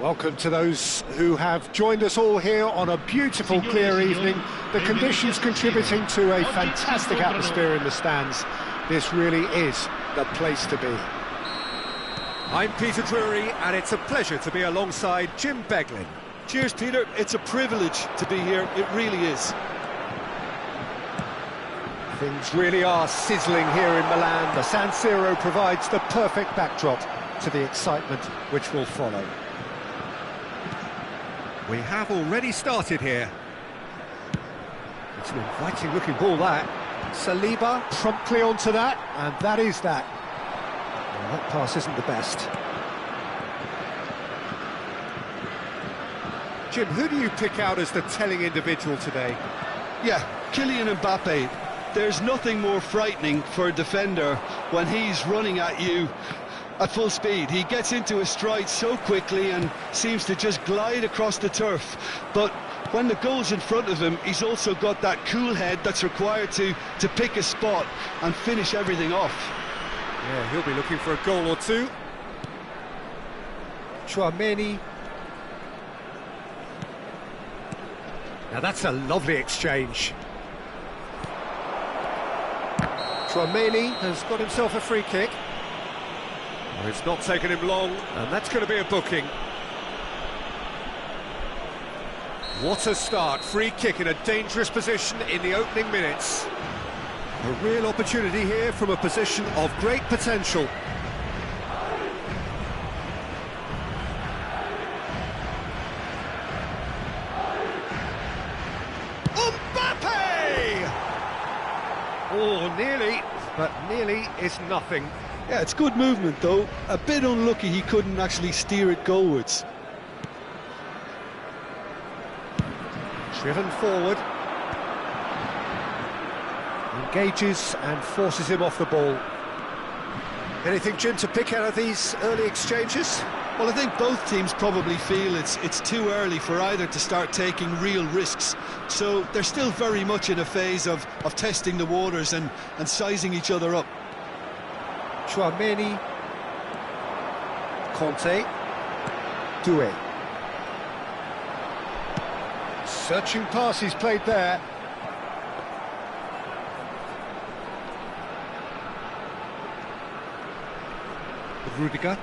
Welcome to those who have joined us all here on a beautiful, clear evening. The conditions contributing to a fantastic atmosphere in the stands. This really is the place to be. I'm Peter Drury, and it's a pleasure to be alongside Jim Beglin. Cheers, Peter. It's a privilege to be here. It really is. Things really are sizzling here in Milan. The San Siro provides the perfect backdrop to the excitement which will follow. We have already started here. It's an inviting looking ball, that. Saliba promptly onto that, and that is that. Well, that pass isn't the best. Jim, who do you pick out as the telling individual today? Yeah, Kylian Mbappe. There's nothing more frightening for a defender when he's running at you at full speed. He gets into his stride so quickly and seems to just glide across the turf. But when the goal's in front of him, he's also got that cool head that's required to pick a spot and finish everything off. Yeah, he'll be looking for a goal or two. Chouameni. Now that's a lovely exchange. Chouameni has got himself a free kick. Well, it's not taken him long, and that's going to be a booking. What a start. Free kick in a dangerous position in the opening minutes. A real opportunity here from a position of great potential. Mbappe! Oh, nearly, but nearly is nothing. Yeah, it's good movement, though. A bit unlucky he couldn't actually steer it goalwards. Driven forward. Engages and forces him off the ball. Anything, Jim, to pick out of these early exchanges? Well, I think both teams probably feel it's too early for either to start taking real risks. So they're still very much in a phase of testing the waters and sizing each other up. Chouameni, Conte, Doué. Searching pass he's played there. Rudiger.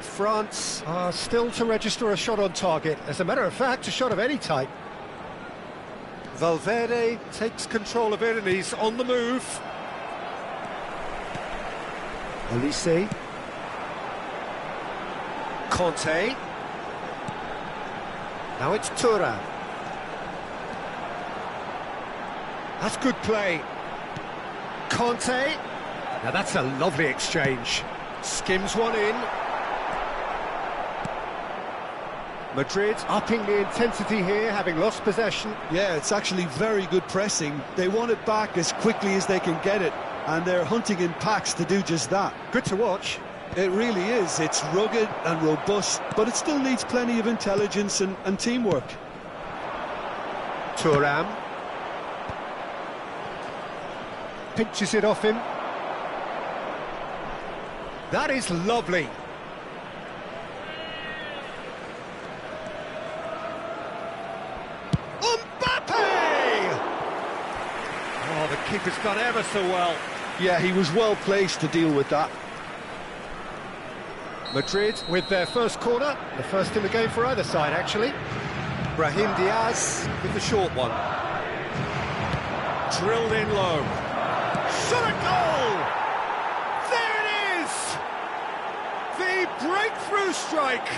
France are still to register a shot on target. As a matter of fact, a shot of any type. Valverde takes control of it and he's on the move. Olise. Conte. Now it's Thuram. That's good play. Conte. Now that's a lovely exchange. Skims one in. Madrid upping the intensity here, having lost possession. Yeah, it's actually very good pressing. They want it back as quickly as they can get it, and they're hunting in packs to do just that. Good to watch. It really is. It's rugged and robust, but it still needs plenty of intelligence and teamwork. Thuram. Pinches it off him. That is lovely. Oh, the keeper's done ever so well. Yeah, he was well placed to deal with that. Madrid with their first corner, the first in the game for either side, actually. Brahim Diaz with the short one. Drilled in low. Shot a goal! There it is! The breakthrough strike!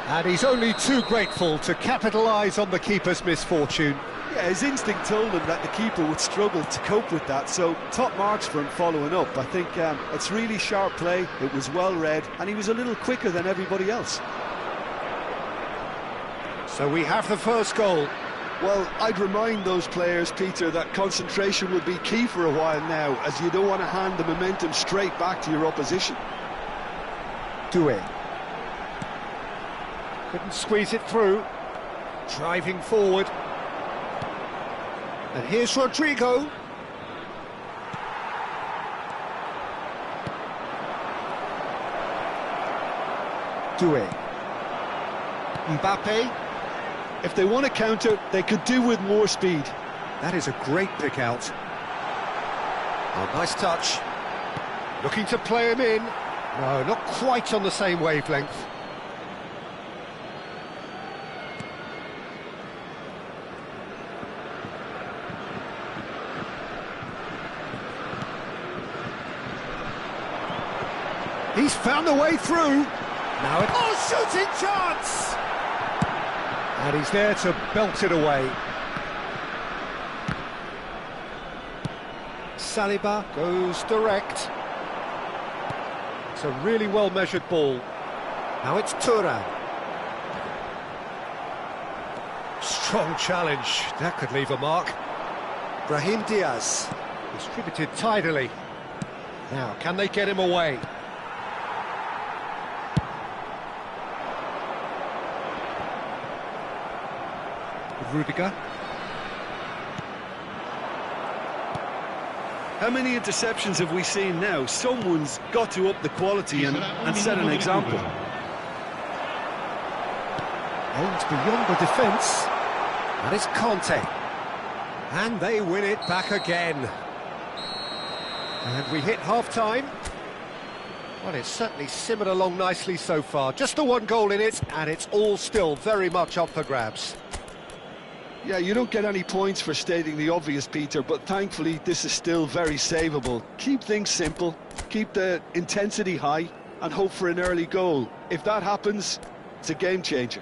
And he's only too grateful to capitalise on the keeper's misfortune. Yeah, his instinct told him that the keeper would struggle to cope with that, so top marks for him following up. I think it's really sharp play, it was well read, and he was a little quicker than everybody else. So we have the first goal. Well, I'd remind those players, Peter, that concentration will be key for a while now, as you don't want to hand the momentum straight back to your opposition. Doué. Couldn't squeeze it through. Driving forward. And here's Rodrigo. Doué. Mbappe. If they want to counter, they could do with more speed. That is a great pick out. Oh, nice touch. Looking to play him in. No, not quite on the same wavelength. He's found a way through. Now shooting chance! And he's there to belt it away. Saliba goes direct. It's a really well-measured ball. Now it's Thuram. Strong challenge. That could leave a mark. Brahim Diaz. Distributed tidily. Now, can they get him away? Rudiger. How many interceptions have we seen now? Someone's got to up the quality and set an example. Aimed beyond the defence. That is Conte. And they win it back again. And we hit half-time. Well, it's certainly simmered along nicely so far. Just the one goal in it, and it's all still very much up for grabs. Yeah, you don't get any points for stating the obvious, Peter, but thankfully this is still very savable. Keep things simple, keep the intensity high, and hope for an early goal. If that happens, it's a game changer.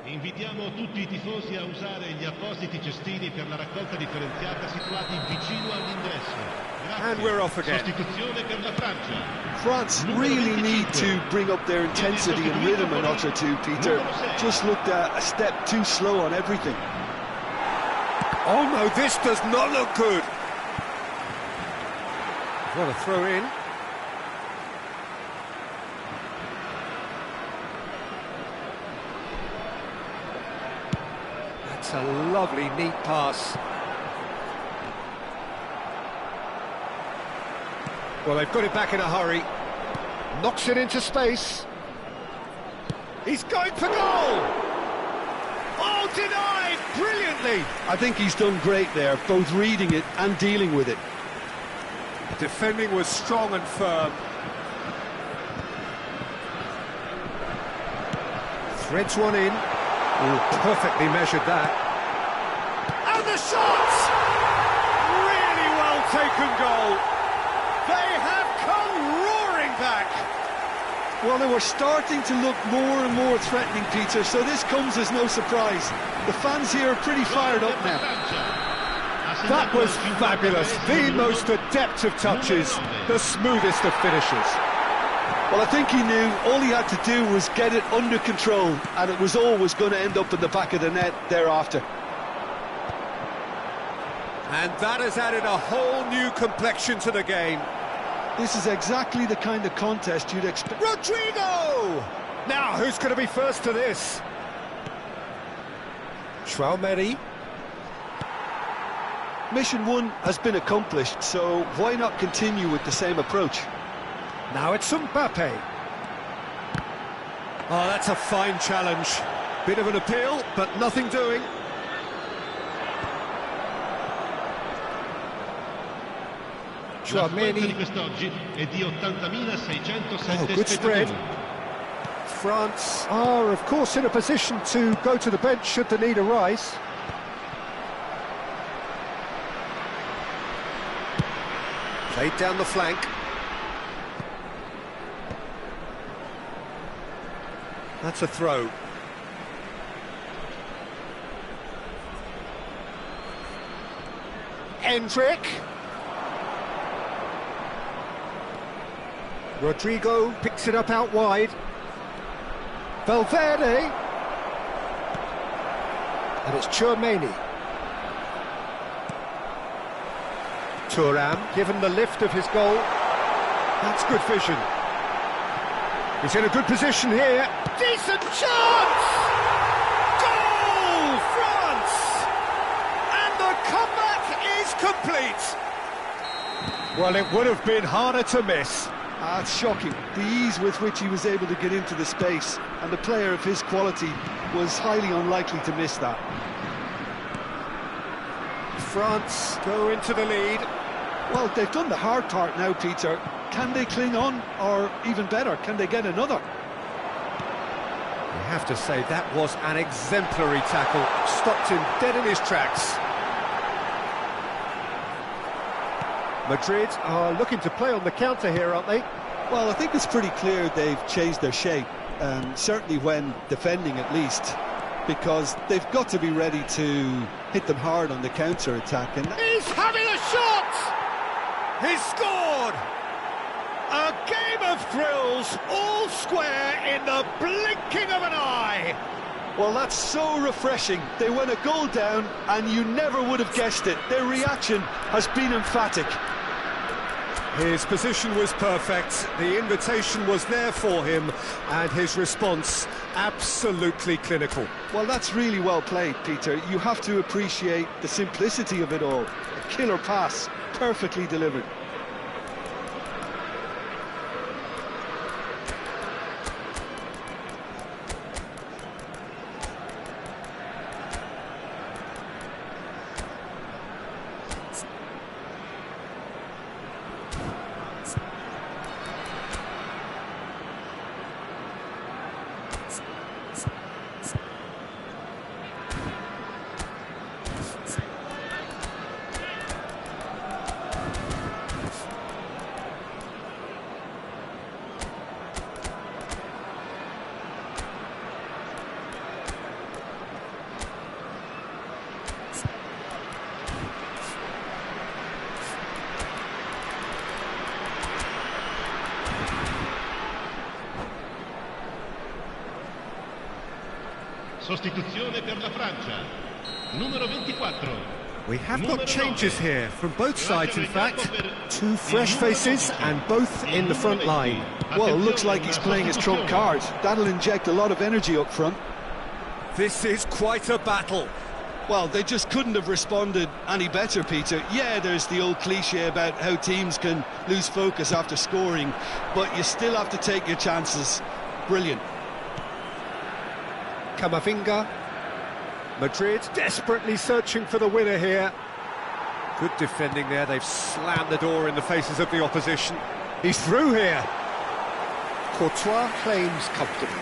Invitiamo tutti I tifosi a usare gli appositi cestini per la raccolta differenziata situati vicino all'ingresso. And we're off again. Sostituzione per la Francia. France really need to bring up their intensity and rhythm a notch or two, Peter. Just looked a step too slow on everything. Oh no, this does not look good. What a throw in. That's a lovely, neat pass. Well, they've got it back in a hurry. Knocks it into space. He's going for goal! Oh, denied! Brilliantly! I think he's done great there, both reading it and dealing with it. Defending was strong and firm. Threads one in. Oh, perfectly measured that. And the shot! Really well taken goal. They have come roaring back. Well, they were starting to look more and more threatening, Peter, so this comes as no surprise. The fans here are pretty fired up now. That was fabulous. The most adept of touches, the smoothest of finishes. Well, I think he knew all he had to do was get it under control, and it was always going to end up in the back of the net thereafter. And that has added a whole new complexion to the game. This is exactly the kind of contest you'd expect. Rodrigo! Now, who's going to be first to this? Traumeri. Mission one has been accomplished, so why not continue with the same approach? Now it's Mbappe. Oh, that's a fine challenge. Bit of an appeal, but nothing doing. La frequenza di quest'oggi è di 80.607 good spread. spettatori. France are, of course, in a position to go to the bench should the need arise. Played down the flank. That's a throw. Endrick. Rodrigo picks it up out wide. Valverde. And it's Tchouaméni. Thuram, given the lift of his goal. That's good vision. He's in a good position here. Decent chance! Goal, France! And the comeback is complete. Well, it would have been harder to miss. It's shocking, the ease with which he was able to get into the space, and the player of his quality was highly unlikely to miss that. France go into the lead. Well, they've done the hard part now, Peter. Can they cling on, or even better, can they get another? You have to say that was an exemplary tackle. Stopped him dead in his tracks. Madrid are looking to play on the counter here, aren't they? Well, I think it's pretty clear they've changed their shape, certainly when defending at least, because they've got to be ready to hit them hard on the counter-attack. And He's having a shot! He's scored! A game of thrills, all square in the blinking of an eye! well, that's so refreshing. They went a goal down, and you never would have guessed it. Their reaction has been emphatic. His position was perfect, the invitation was there for him, and his response absolutely clinical. Well, that's really well played, Peter. You have to appreciate the simplicity of it all. A killer pass, perfectly delivered. Sostituzione per la Francia. Numero 24. We have got changes here from both sides, in fact. Two fresh faces and both in the front line. Well, it looks like he's playing his trump card. That'll inject a lot of energy up front. This is quite a battle. Well, they just couldn't have responded any better, Peter. Yeah, there's the old cliche about how teams can lose focus after scoring, but you still have to take your chances. Brilliant. Camavinga. Madrid desperately searching for the winner here. Good defending there, they've slammed the door in the faces of the opposition. He's through here. Courtois claims comfortably.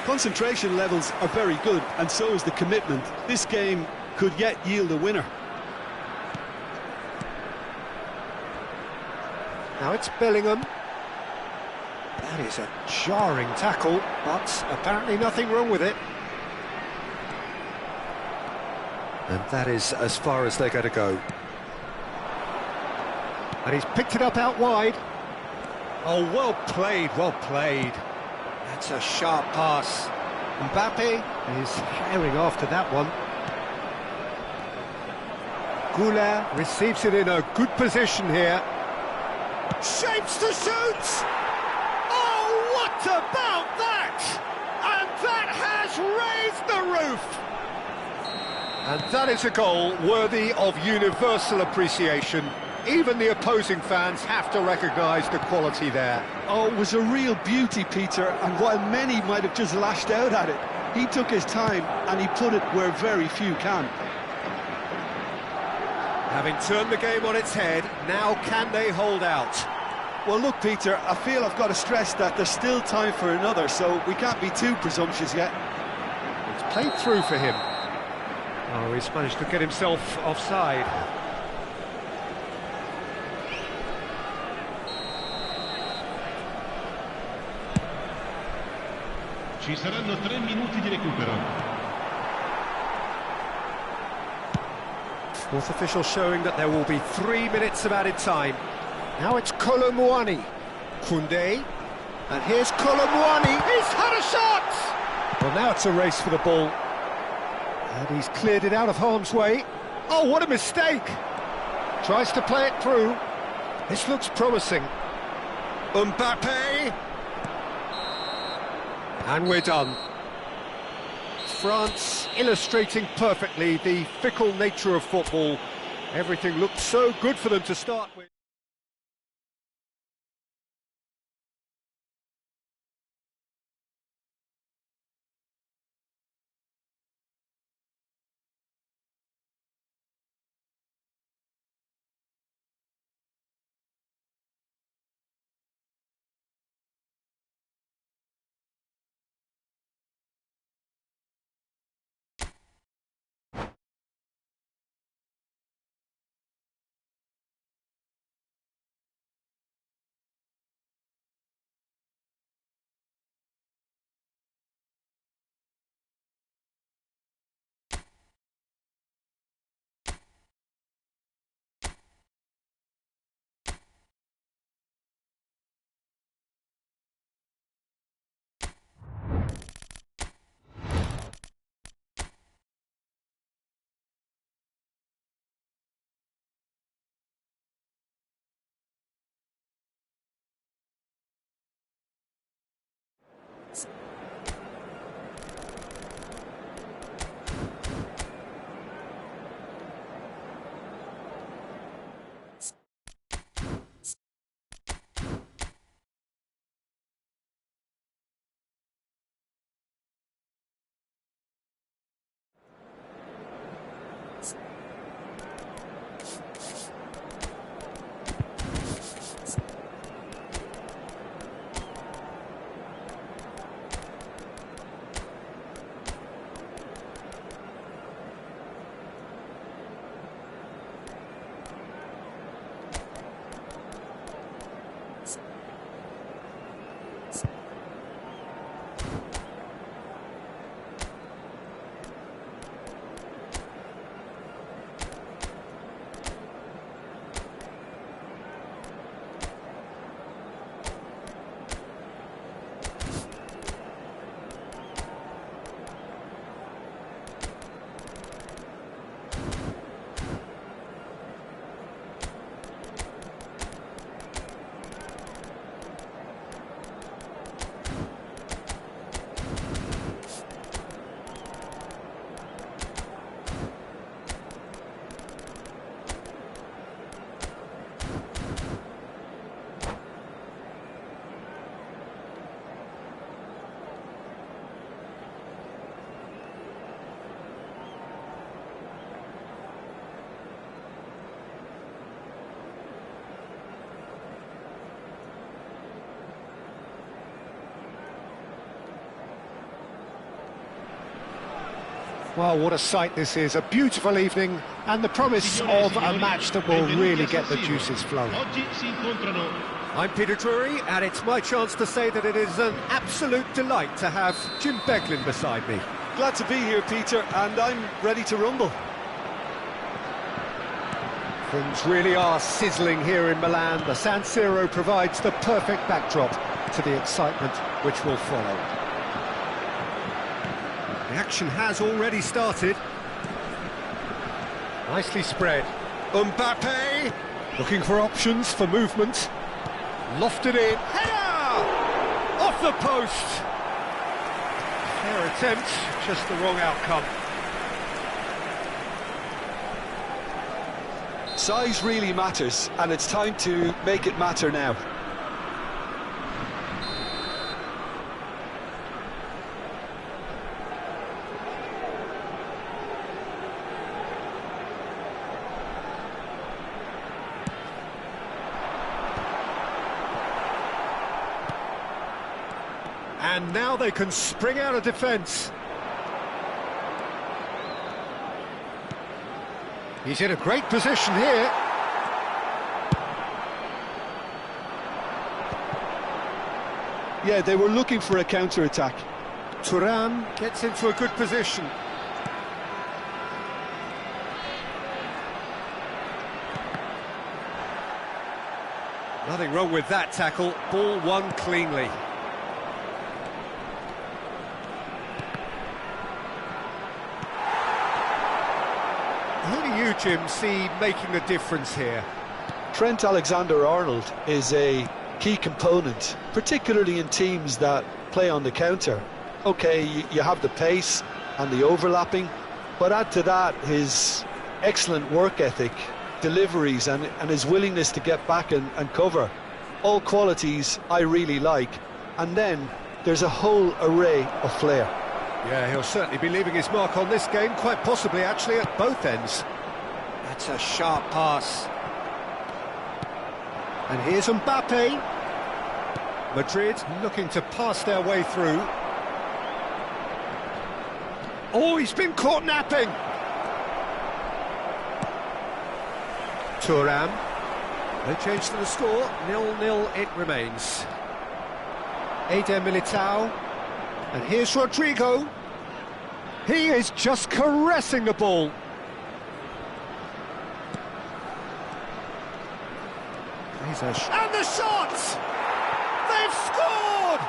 Concentration levels are very good, and so is the commitment. This game could yet yield a winner. Now it's Bellingham. That is a jarring tackle, but apparently nothing wrong with it. And that is as far as they're going to go. And he's picked it up out wide. Oh, well played, well played. That's a sharp pass. Mbappe is herring after that one. Goulart receives it in a good position here. Shapes to shoot! Oh, what about that? And that has raised the roof! And that is a goal worthy of universal appreciation. Even the opposing fans have to recognise the quality there. Oh, it was a real beauty, Peter, and while many might have just lashed out at it, he took his time and he put it where very few can. Having turned the game on its head, now can they hold out? Well, look, Peter, I feel I've got to stress that there's still time for another, so we can't be too presumptuous yet. It's played through for him. Oh, he's managed to get himself offside. Ci saranno 3 minuti di recupero. Fourth official showing that there will be 3 minutes of added time. Now it's Kolomwani. Koundé. And here's Kolomwani. He's had a shot! Well, now it's a race for the ball. And he's cleared it out of harm's way. Oh, what a mistake! Tries to play it through. This looks promising. Mbappe! And we're done. France illustrating perfectly the fickle nature of football. Everything looked so good for them to start with. Well, what a sight this is, a beautiful evening and the promise of a match that will really get the juices flowing. I'm Peter Drury, and it's my chance to say that it is an absolute delight to have Jim Beglin beside me. Glad to be here, Peter, and I'm ready to rumble. Things really are sizzling here in Milan. The San Siro provides the perfect backdrop to the excitement which will follow. The action has already started. Nicely spread. Mbappe looking for options for movement. Lofted in. Header! Off the post. Fair attempt, just the wrong outcome. Size really matters, and it's time to make it matter now. And now they can spring out of defence. He's in a great position here. Yeah, they were looking for a counter-attack. Thuram gets into a good position. Nothing wrong with that tackle. Ball won cleanly. Who do you, Jim, see making a difference here? Trent Alexander-Arnold is a key component, particularly in teams that play on the counter. Okay, you have the pace and the overlapping, but add to that his excellent work ethic, deliveries and his willingness to get back and cover. All qualities I really like. And then there's a whole array of flair. Yeah, he'll certainly be leaving his mark on this game, quite possibly actually at both ends. That's a sharp pass. And here's Mbappe. Madrid looking to pass their way through. Oh, he's been caught napping. Thuram. No change to the score, 0-0 it remains. Eder Militao. And here's Rodrigo. He is just caressing the ball. And the shot! They've scored!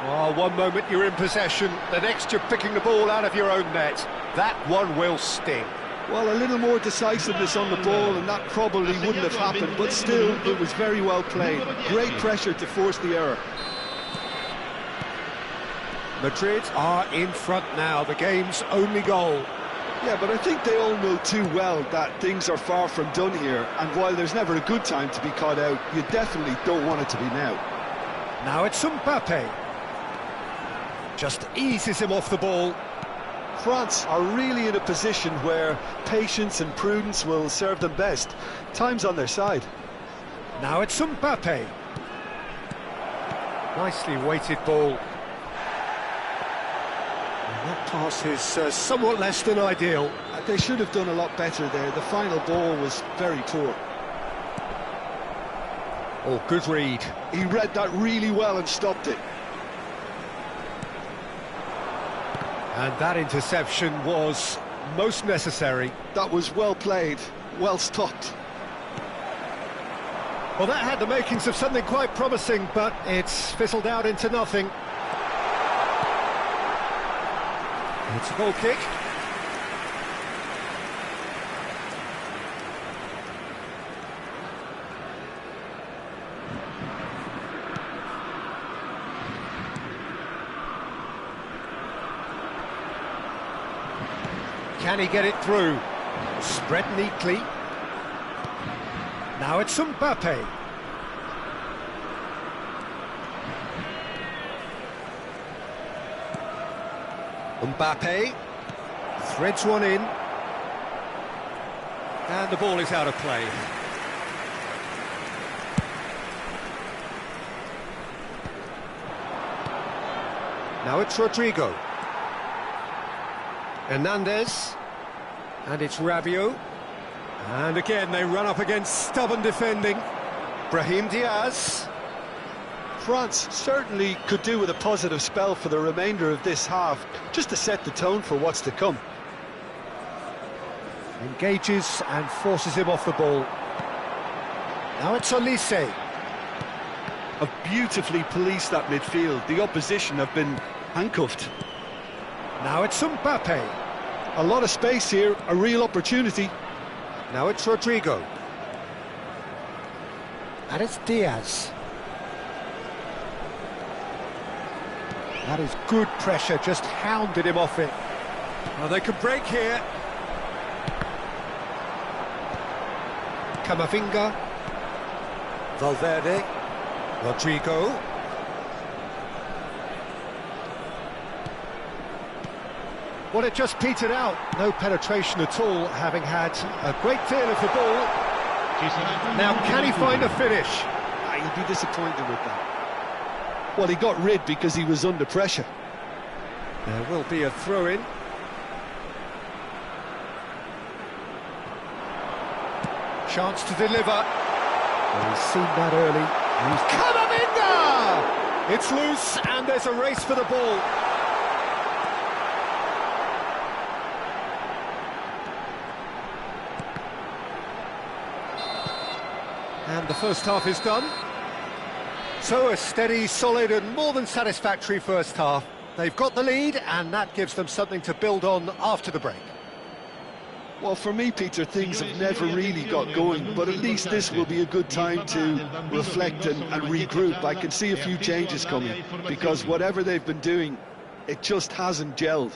Oh, one moment you're in possession, the next you're picking the ball out of your own net. That one will sting. Well, a little more decisiveness on the ball and that probably wouldn't have happened, but still, it was very well played. Great pressure to force the error. Madrid are in front now, the game's only goal. Yeah, but I think they all know too well that things are far from done here, and while there's never a good time to be caught out, you definitely don't want it to be now. Now it's Mbappe. Just eases him off the ball. France are really in a position where patience and prudence will serve them best. Time's on their side. Now it's Mbappe. Nicely weighted ball. And that pass is somewhat less than ideal. They should have done a lot better there. The final ball was very poor. Oh, good read. He read that really well and stopped it. And that interception was most necessary. That was well played, well stopped. Well, that had the makings of something quite promising, but it's fizzled out into nothing. It's a goal kick. Can he get it through? Spread neatly. Now it's Mbappe. Mbappe threads one in. And the ball is out of play. Now it's Rodrigo. Hernandez. And it's Rabiot. And again they run up against stubborn defending. Brahim Diaz. France certainly could do with a positive spell for the remainder of this half, just to set the tone for what's to come. Engages and forces him off the ball. Now it's Olise. Have beautifully policed that midfield. The opposition have been handcuffed. Now it's Mbappe. A lot of space here, a real opportunity. Now it's Rodrigo. And it's Diaz. That is good pressure, just hounded him off it. Well, they could break here. Camavinga. Valverde. Rodrigo. Well, it just petered out. No penetration at all, having had a great deal of the ball. Now, can he find a finish? He'll be disappointed with that. Well, he got rid because he was under pressure. There will be a throw-in. Chance to deliver. Well, he's seen that early. Camavinga! It's loose, and there's a race for the ball. And the first half is done. So a steady, solid and more than satisfactory first half. They've got the lead and that gives them something to build on after the break. Well, for me, Peter, things have never really got going, but at least this will be a good time to reflect and regroup. I can see a few changes coming, because whatever they've been doing, it just hasn't gelled.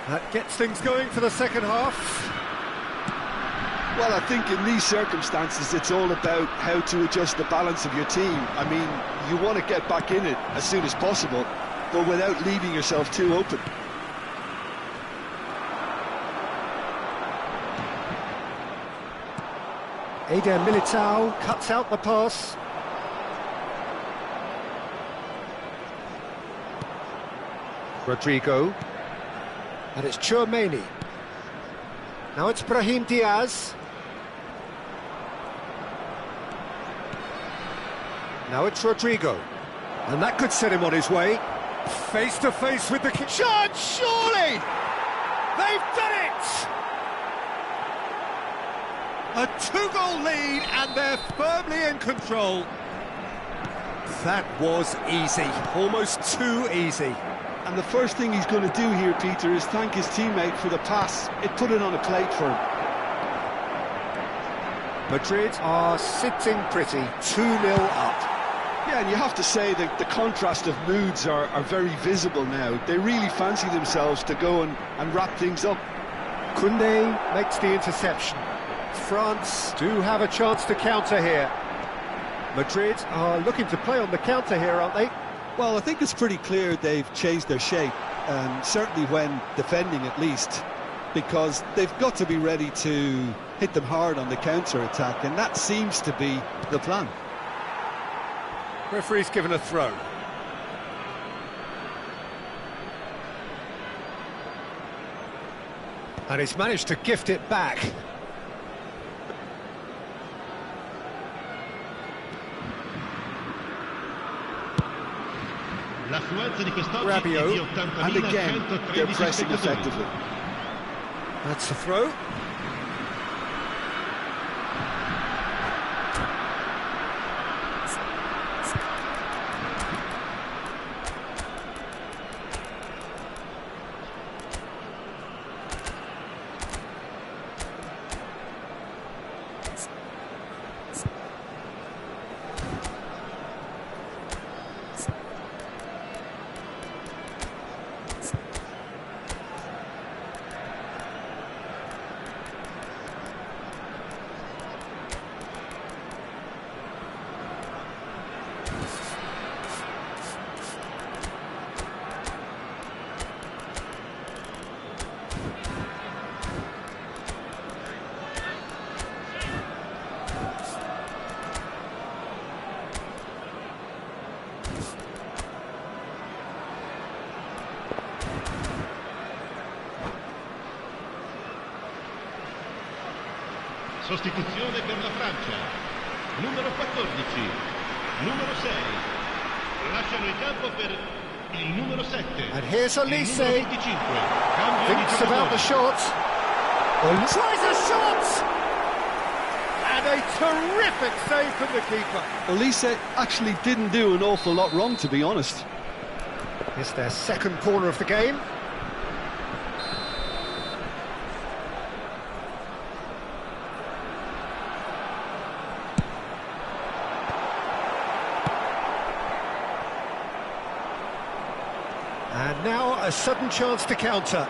That gets things going for the second half. Well, I think in these circumstances, it's all about how to adjust the balance of your team. I mean, you want to get back in it as soon as possible, but without leaving yourself too open. Eder Militao cuts out the pass. Rodrigo. And it's Chouameni. Now it's Brahim Diaz. Now it's Rodrigo. And that could set him on his way. Face to face with the chance, surely! They've done it! A two-goal lead and they're firmly in control. That was easy, almost too easy. And the first thing he's going to do here, Peter, is thank his teammate for the pass. It put it on a plate for him. Madrid are sitting pretty, 2-0 up. Yeah, and you have to say that the contrast of moods are very visible now. They really fancy themselves to go and wrap things up. Koundé makes the interception. France do have a chance to counter here. Madrid are looking to play on the counter here, aren't they? Well, I think it's pretty clear they've changed their shape, certainly when defending at least, because they've got to be ready to hit them hard on the counter-attack, and that seems to be the plan. Referee's given a throw. And he's managed to gift it back. Rabiot, and again, they're pressing effectively. That's the throw. Sostituzione per la Francia. Numero 14, numero 6. Lasciano il campo per il numero 7. And here's Elise. Il numero 25. Cambio di Thinks about the giocatore. shot. Tries a shot! And a terrific save from the keeper. Elise actually didn't do an awful lot wrong, to be honest. It's their second corner of the game. And now a sudden chance to counter.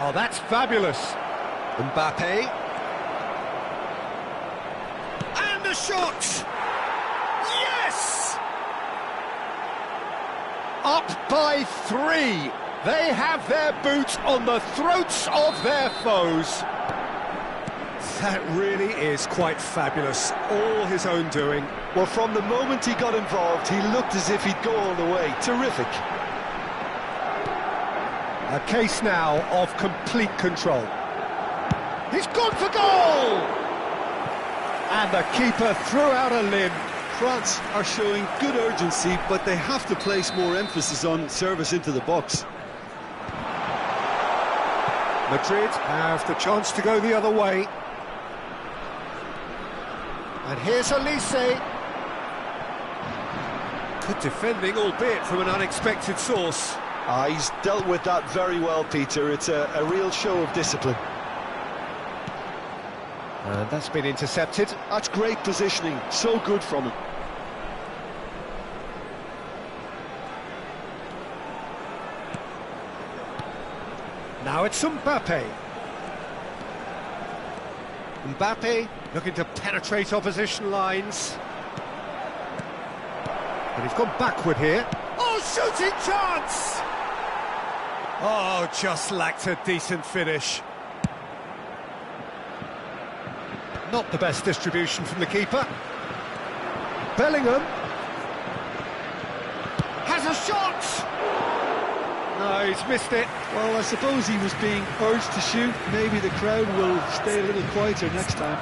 Oh, that's fabulous. Mbappe. And the shot! Yes! Up by 3. They have their boots on the throats of their foes. That really is quite fabulous. All his own doing. Well, from the moment he got involved, he looked as if he'd go all the way. Terrific. A case now of complete control. He's gone for goal! And the keeper threw out a limb. France are showing good urgency, but they have to place more emphasis on service into the box. Madrid have the chance to go the other way. And here's Elise. Good defending, albeit from an unexpected source. He's dealt with that very well, Peter. It's a real show of discipline. And that's been intercepted. That's great positioning. So good from him. Now it's Mbappe. Mbappe looking to penetrate opposition lines. But he's gone backward here. Oh, shooting chance! Oh, just lacked a decent finish. Not the best distribution from the keeper. Bellingham has a shot! No, he's missed it. Well, I suppose he was being urged to shoot. Maybe the crowd will stay a little quieter next time.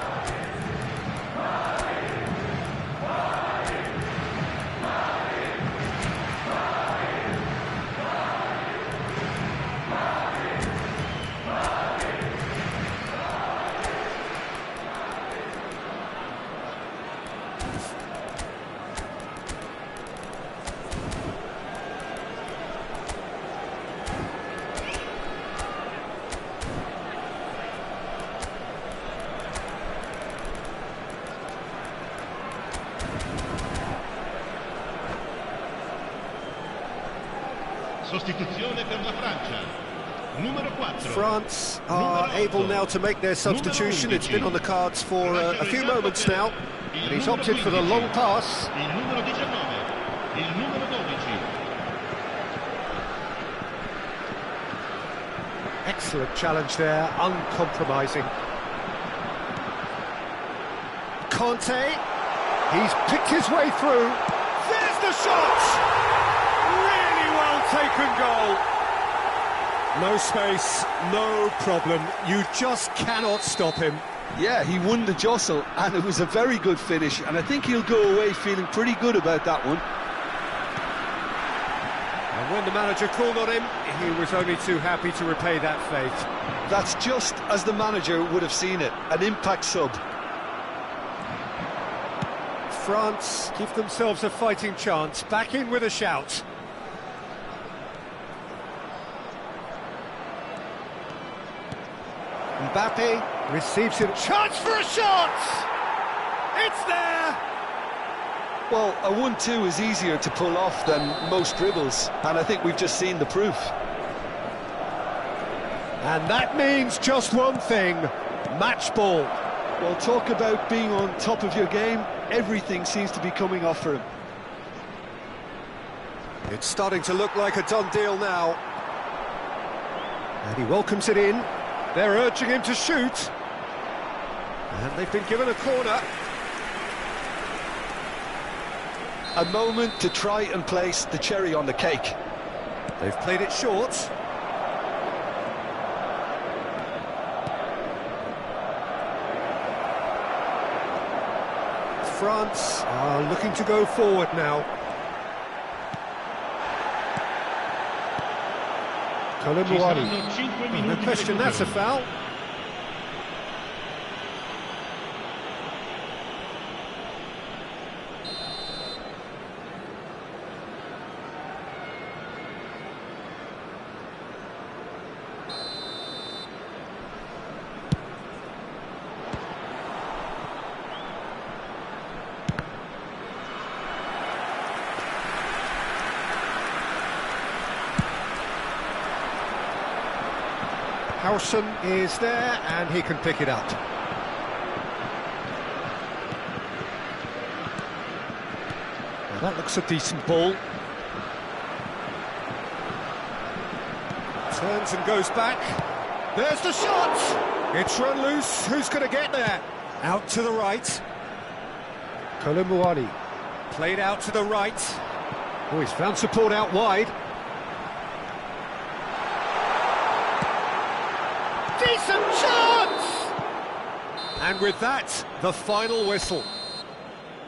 Sostituzione per la Francia. Numero 4. France are able now to make their substitution. It's been on the cards for a few moments now. And he's opted for the long pass. Il numero 19. Il numero 12. Excellent challenge there, uncompromising. Conte, he's picked his way through. There's the shot! Really well taken goal. No space, no problem. You just cannot stop him. Yeah, he won the jostle, and it was a very good finish, and I think he'll go away feeling pretty good about that one. And when the manager called on him, he was only too happy to repay that faith. That's just as the manager would have seen it, an impact sub. France give themselves a fighting chance, back in with a shout. Mbappe receives it. Chance for a shot! It's there! Well, a 1-2 is easier to pull off than most dribbles, and I think we've just seen the proof. And that means just one thing, match ball. Well, talk about being on top of your game. Everything seems to be coming off for him. It's starting to look like a done deal now. And he welcomes it in. They're urging him to shoot. And they've been given a corner. A moment to try and place the cherry on the cake. They've played it short. France are looking to go forward now. No question, that's a foul. Harrison is there, and he can pick it up. Now that looks a decent ball. Turns and goes back. There's the shot! It's run loose. Who's going to get there? Out to the right. Kolumuani. Played out to the right. Oh, he's found support out wide. Decent chance! And with that, the final whistle.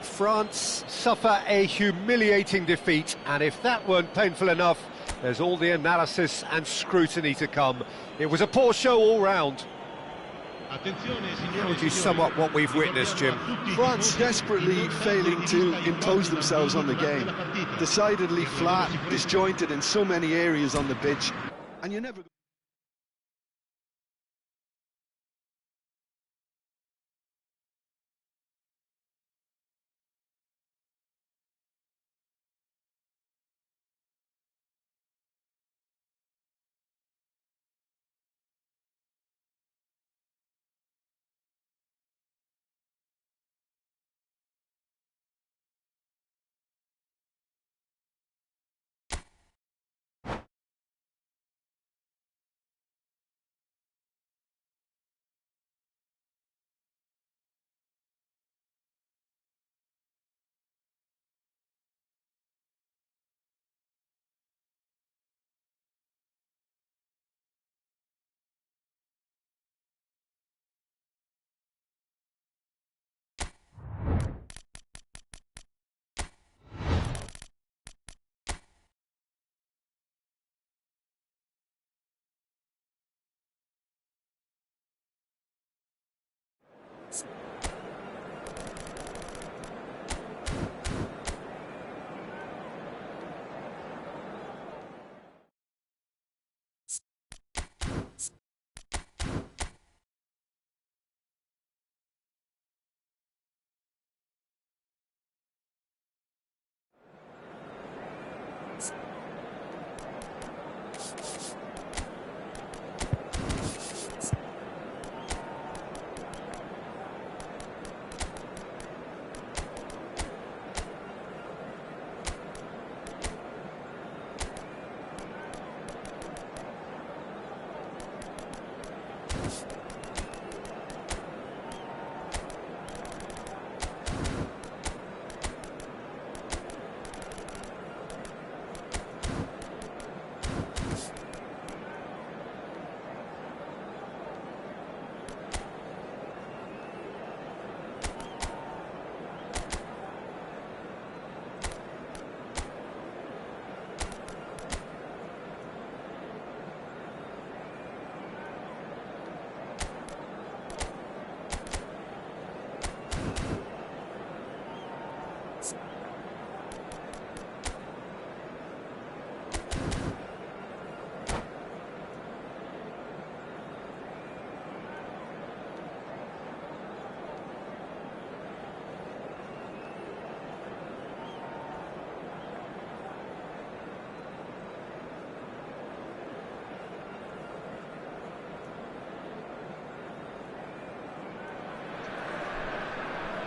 France suffer a humiliating defeat, and if that weren't painful enough, there's all the analysis and scrutiny to come. It was a poor show all round. How would you sum up what we've witnessed, Jim? France desperately failing to impose themselves on the game. Decidedly flat, disjointed in so many areas on the pitch, and you never...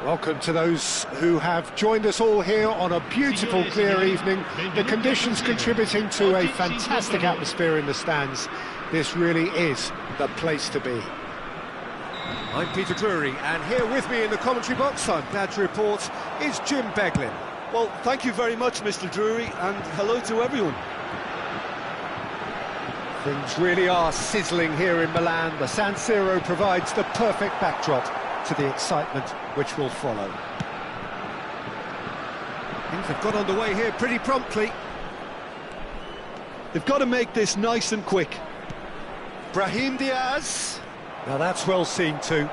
Welcome to those who have joined us all here on a beautiful, clear evening. The conditions contributing to a fantastic atmosphere in the stands. This really is the place to be. I'm Peter Drury, and here with me in the commentary box, I'm glad to report, is Jim Beglin. Well, thank you very much, Mr. Drury, and hello to everyone. Things really are sizzling here in Milan. The San Siro provides the perfect backdrop to the excitement which will follow. Things have got underway here pretty promptly. They've got to make this nice and quick. Brahim Diaz. Now that's well seen too.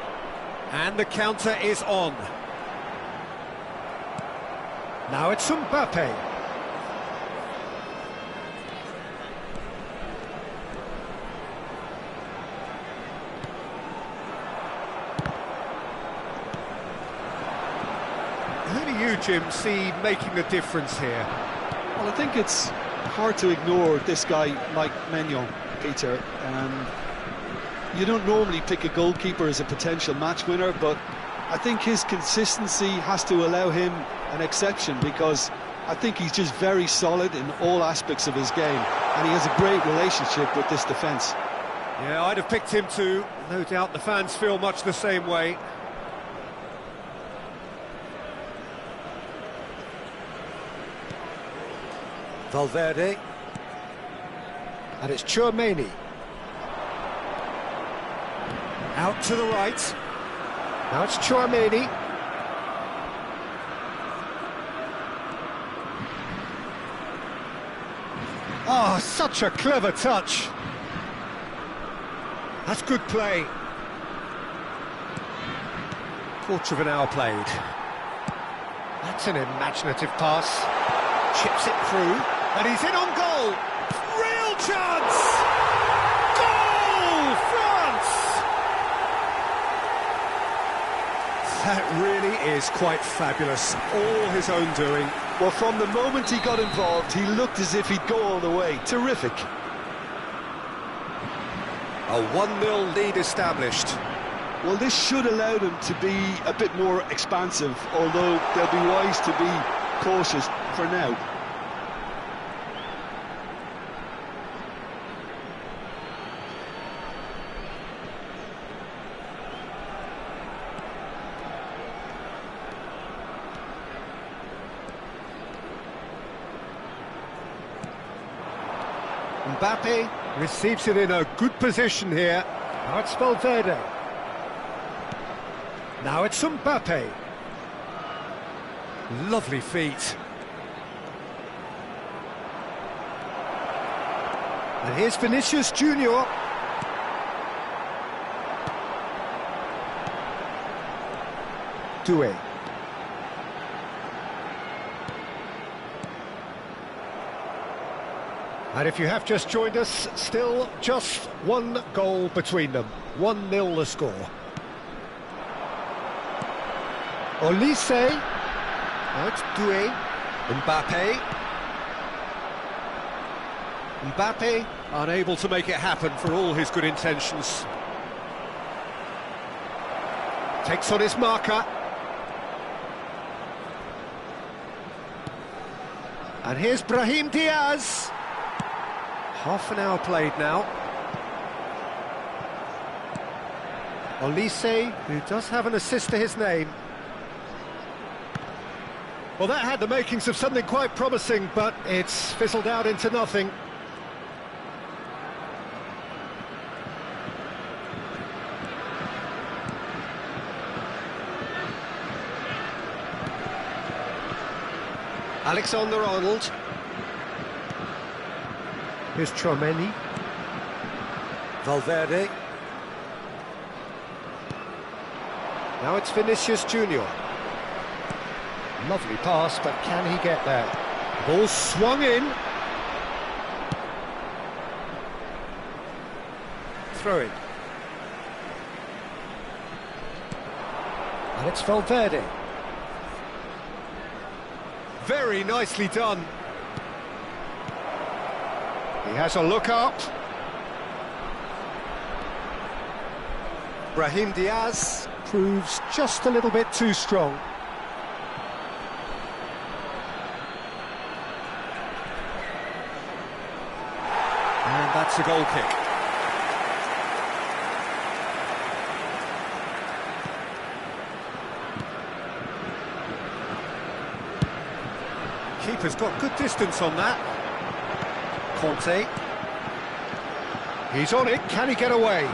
And the counter is on. Now it's Mbappe. Who do you, Jim, see making the difference here? Well, I think it's hard to ignore this guy, Mike Maignan, Peter. You don't normally pick a goalkeeper as a potential match winner, but I think his consistency has to allow him an exception, because I think he's just very solid in all aspects of his game, and he has a great relationship with this defence. Yeah, I'd have picked him too. No doubt the fans feel much the same way. Valverde. And it's Tchouaméni. Out to the right. Now it's Tchouaméni. Oh, such a clever touch. That's good play. Quarter of an hour played. That's an imaginative pass. Chips it through. And he's in on goal. Real chance! Goal! France! That really is quite fabulous. All his own doing. Well, from the moment he got involved, he looked as if he'd go all the way. Terrific. A 1-0 lead established. Well, this should allow them to be a bit more expansive, although they'll be wise to be cautious for now. Mbappe receives it in a good position here. Now it's Valverde. Now it's Mbappe. Lovely feet. And here's Vinicius Junior. Doué. And if you have just joined us, still just one goal between them. 1-0 the score. Olise. Now it's Doué. Mbappe. Mbappe unable to make it happen for all his good intentions. Takes on his marker. And here's Brahim Diaz. Half an hour played now. Olise, who does have an assist to his name. Well, that had the makings of something quite promising, but it's fizzled out into nothing. Alexander-Arnold. Here's Tchouaméni. Valverde. Now it's Vinicius Junior. Lovely pass, but can he get there? Ball swung in. Throw in. And it's Valverde. Very nicely done. He has a look up. Brahim Diaz proves just a little bit too strong. And that's a goal kick. Keeper's got good distance on that. Conte. He's on it. Can he get away?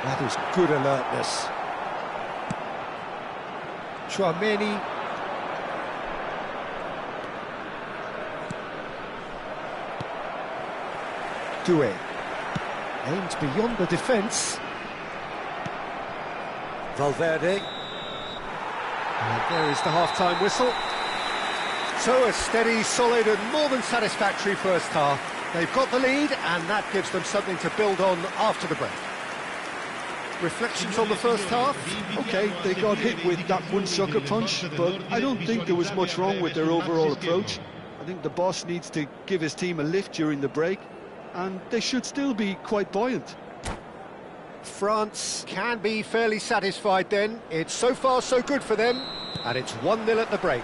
That is good alertness. Tchouaméni. Doué. Aimed beyond the defence. Valverde. And there is the half-time whistle. So a steady, solid and more than satisfactory first half. They've got the lead and that gives them something to build on after the break. Reflections on the first half? OK, they got hit with that one sucker punch, but I don't think there was much wrong with their overall approach. I think the boss needs to give his team a lift during the break, and they should still be quite buoyant. France can be fairly satisfied then. It's so far so good for them, and it's 1-0 at the break.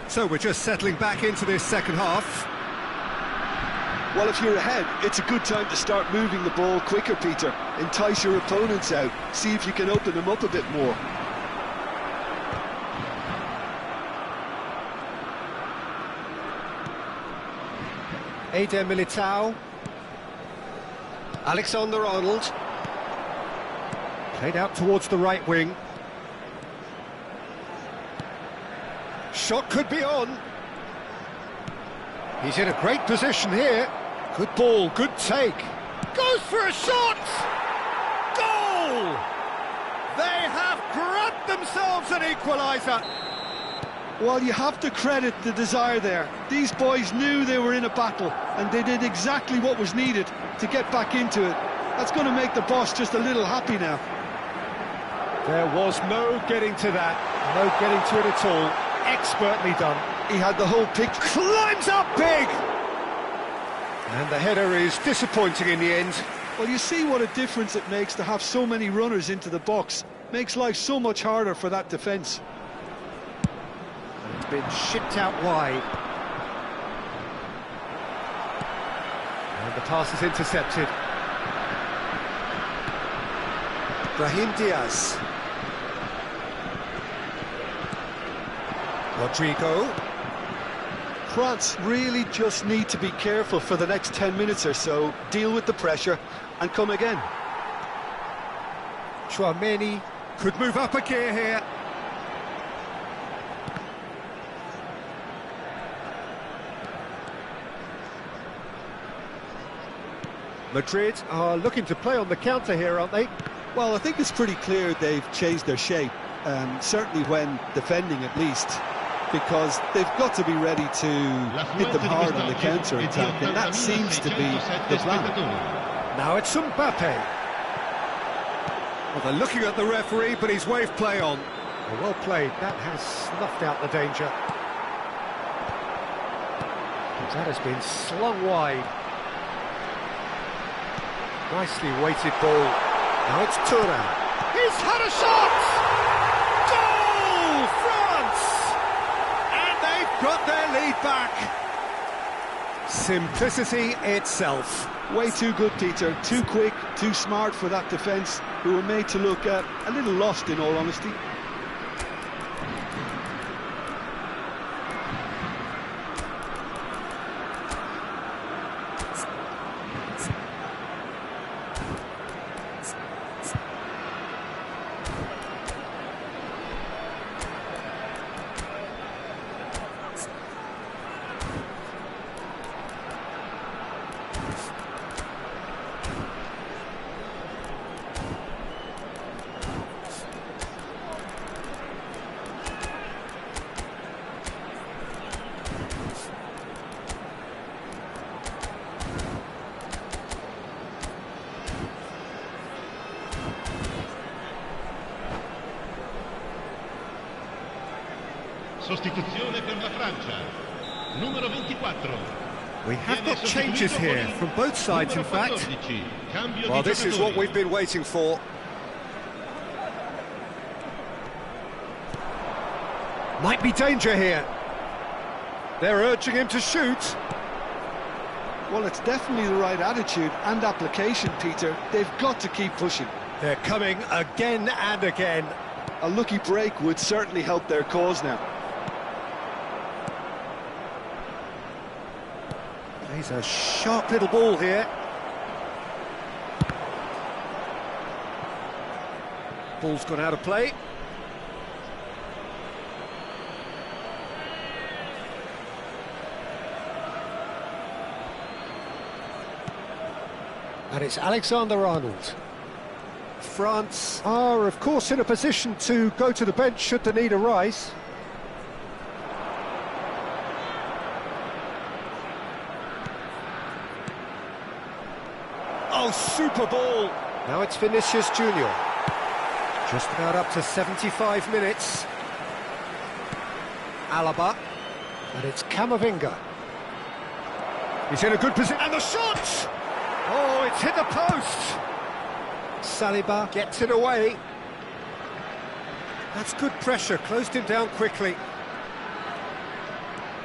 So we're just settling back into this second half. Well, if you're ahead, it's a good time to start moving the ball quicker, Peter. Entice your opponents out, see if you can open them up a bit more. Eder Militao. Alexander-Arnold. Played out towards the right wing. Shot could be on. He's in a great position here. Good ball, good take. Goes for a shot! Goal! They have grabbed themselves an equaliser. Well, you have to credit the desire there. These boys knew they were in a battle, and they did exactly what was needed to get back into it. That's going to make the boss just a little happy now. There was no getting to that, no getting to it at all. Expertly done. He had the whole picture. Climbs up big! And the header is disappointing in the end. Well, you see what a difference it makes to have so many runners into the box. Makes life so much harder for that defence. It's been shipped out wide. And the pass is intercepted. Brahim Diaz. Rodrigo. France really just need to be careful for the next 10 minutes or so, deal with the pressure and come again. Chouameni could move up a gear here. Madrid are looking to play on the counter here, aren't they? Well, I think it's pretty clear they've changed their shape, certainly when defending at least, because they've got to be ready to hit them hard on the counter-attack, and that seems to be the plan. Now it's Mbappe. Well, they're looking at the referee, but he's waved play on. Well played, that has snuffed out the danger. That has been slung wide. Nicely weighted ball. Now it's Thuram. He's had a shot! Goal! France! And they've got their lead back. Simplicity itself. Way too good, Peter. Too quick, too smart for that defence, who were made to look a little lost, in all honesty. Sostituzione per la Francia. Numero 24. We have got changes here from both sides, in fact. Well, this is what we've been waiting for. Might be danger here. They're urging him to shoot. Well, it's definitely the right attitude and application, Peter. They've got to keep pushing. They're coming again and again. A lucky break would certainly help their cause now. He's a sharp little ball here. Ball's gone out of play. And it's Alexander-Arnold. France are, of course, in a position to go to the bench should the need arise. Oh, super ball! Now it's Vinicius Junior. Just about up to 75 minutes. Alaba. And it's Camavinga. He's in a good position. And the shot! Oh, it's hit the post! Saliba gets it away. That's good pressure, closed him down quickly.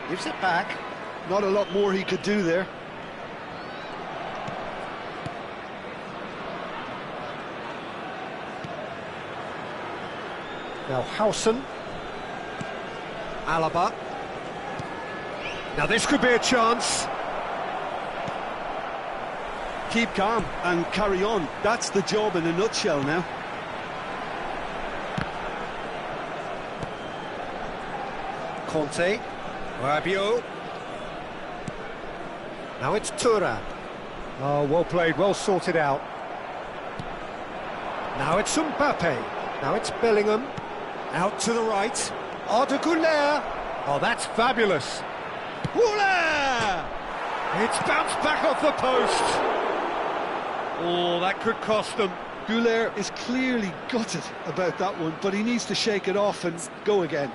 Gives it back. Not a lot more he could do there. Now Howson. Alaba. Now this could be a chance. Keep calm and carry on. That's the job in a nutshell now. Conte. Rabiot. Now it's Thuram. Oh, well played, well sorted out. Now it's Mbappe. Now it's Bellingham. Out to the right. Arda Güler. Oh, that's fabulous. Güler! It's bounced back off the post. Oh, that could cost them. Güler is clearly gutted about that one, but he needs to shake it off and go again.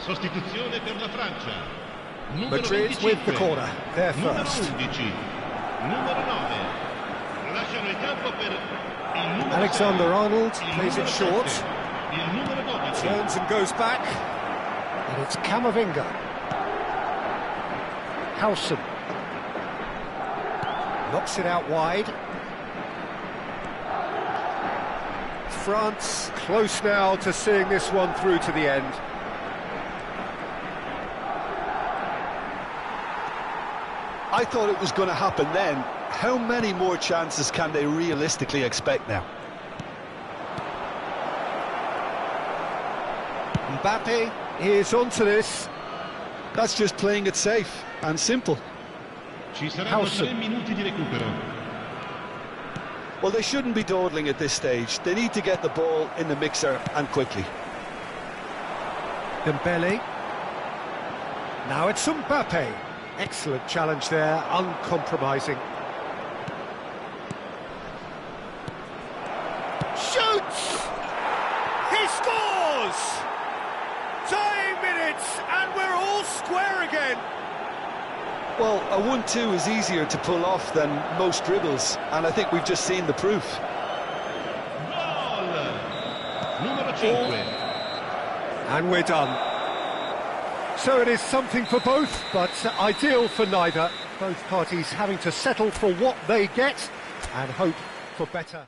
Sostituzione per la Francia. Madrid 25. with the corner. They're Numero first. 11. Numero 9. Lasciano il campo per il numero Alexander-Arnold 6. plays it short. Il numero 12. Turns and goes back. And it's Camavinga. Howson. Knocks it out wide. France close now to seeing this one through to the end. I thought it was going to happen then. How many more chances can they realistically expect now? Mbappe is onto this. That's just playing it safe and simple. Ci saranno Howson. 3 minuti di recupero. Well, they shouldn't be dawdling at this stage. They need to get the ball in the mixer and quickly. Dembele. Now it's Mbappe. Excellent challenge there, uncompromising. Shoots! He scores! Dying minutes, and we're all square again. Well, a 1-2 is easier to pull off than most dribbles, and I think we've just seen the proof. Gol! Numero 5. And we're done. So it is something for both, but ideal for neither. Both parties having to settle for what they get and hope for better.